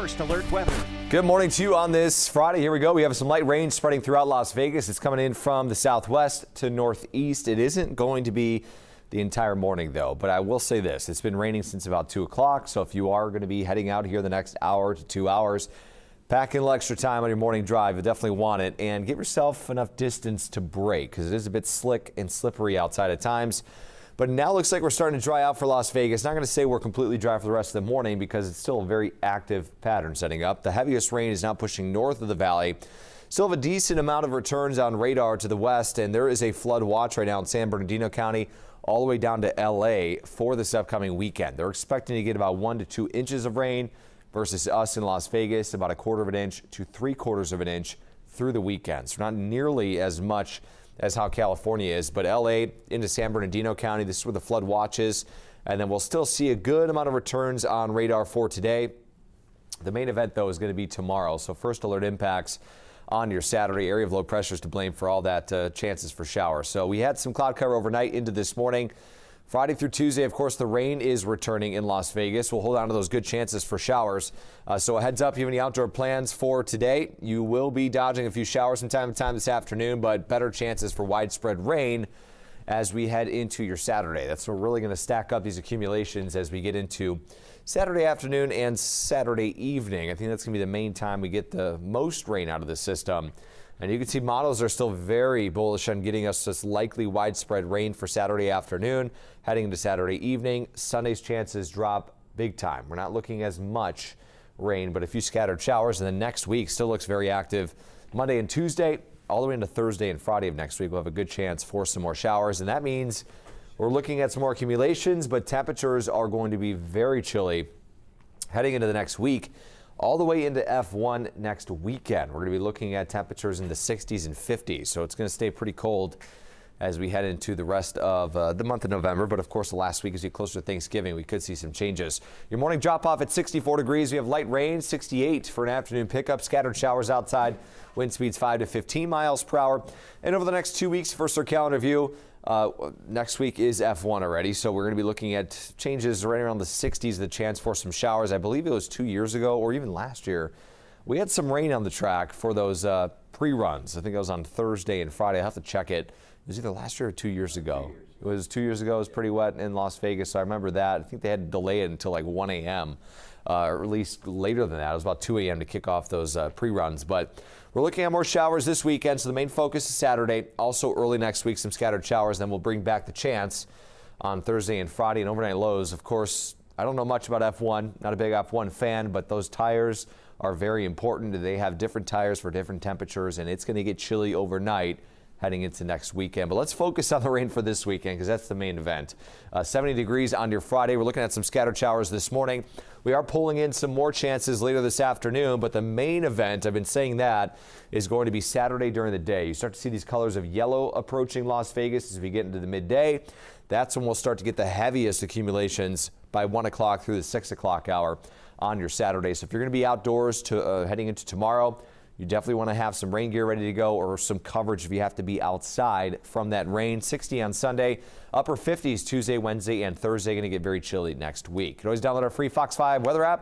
First Alert Weather. Good morning to you on this Friday. Here we go. We have some light rain spreading throughout Las Vegas. It's coming in from the southwest to northeast. It isn't going to be the entire morning, though. But I will say this. It's been raining since about 2 o'clock. So if you are going to be heading out here the next hour to 2 hours, pack in a little extra time on your morning drive. You definitely want it. And give yourself enough distance to brake because it is a bit slick and slippery outside at times. But now looks like we're starting to dry out for Las Vegas. Not going to say we're completely dry for the rest of the morning because it's still a very active pattern setting up. The heaviest rain is now pushing north of the valley. Still have a decent amount of returns on radar to the west, and there is a flood watch right now in San Bernardino County all the way down to LA for this upcoming weekend. They're expecting to get about 1 to 2 inches of rain versus us in Las Vegas, about 1/4 of an inch to 3/4 of an inch through the weekend. So not nearly as much as how California is, but LA into San Bernardino County, this is where the flood watch is, and then we'll still see a good amount of returns on radar for today. The main event, though, is going to be tomorrow, so first alert impacts on your Saturday. Area of low pressure is to blame for all that chances for showers. So we had some cloud cover overnight into this morning. Friday through Tuesday, of course, the rain is returning in Las Vegas. We'll hold on to those good chances for showers. So a heads up, you have any outdoor plans for today? You will be dodging a few showers from time to time this afternoon, but better chances for widespread rain as we head into your Saturday. That's what we're really going to stack up these accumulations as we get into Saturday afternoon and Saturday evening. I think that's going to be the main time we get the most rain out of the system. And you can see models are still very bullish on getting us this likely widespread rain for Saturday afternoon, heading into Saturday evening. Sunday's chances drop big time. We're not looking as much rain, but a few scattered showers. And then next week still looks very active. Monday and Tuesday, all the way into Thursday and Friday of next week, we'll have a good chance for some more showers. And that means we're looking at some more accumulations, but temperatures are going to be very chilly heading into the next week. All the way into F1 next weekend. We're going to be looking at temperatures in the 60s and 50s, so it's going to stay pretty cold as we head into the rest of the month of November. But of course, the last week as we get closer to Thanksgiving, we could see some changes. Your morning drop off at 64 degrees. We have light rain, 68 for an afternoon pickup, scattered showers outside, wind speeds 5 to 15 miles per hour. And over the next 2 weeks, first our calendar view, next week is F1 already, so we're going to be looking at changes right around the 60s, the chance for some showers. I believe it was 2 years ago or even last year. We had some rain on the track for those pre-runs. I think it was on Thursday and Friday. I have to check it. It was either last year or 2 years ago. It was 2 years ago. It was pretty wet in Las Vegas, so I remember that. I think they had to delay it until like 1 a.m. Or at least later than that. It was about 2 a.m. to kick off those pre-runs. But we're looking at more showers this weekend, so the main focus is Saturday. Also early next week, some scattered showers. Then we'll bring back the chance on Thursday and Friday and overnight lows. Of course, I don't know much about F1. Not a big F1 fan, but those tires are very important. They have different tires for different temperatures, and it's going to get chilly overnight heading into next weekend. But let's focus on the rain for this weekend because that's the main event. 70 degrees on your Friday. We're looking at some scattered showers this morning. We are pulling in some more chances later this afternoon, but the main event, I've been saying that, is going to be Saturday during the day. You start to see these colors of yellow approaching Las Vegas as we get into the midday. That's when we'll start to get the heaviest accumulations by 1 o'clock through the 6 o'clock hour on your Saturday. So if you're going to be outdoors heading into tomorrow, you definitely want to have some rain gear ready to go or some coverage if you have to be outside from that rain. 60 on Sunday, upper 50s Tuesday, Wednesday, and Thursday. Going to get very chilly next week. You can always download our free Fox 5 weather app.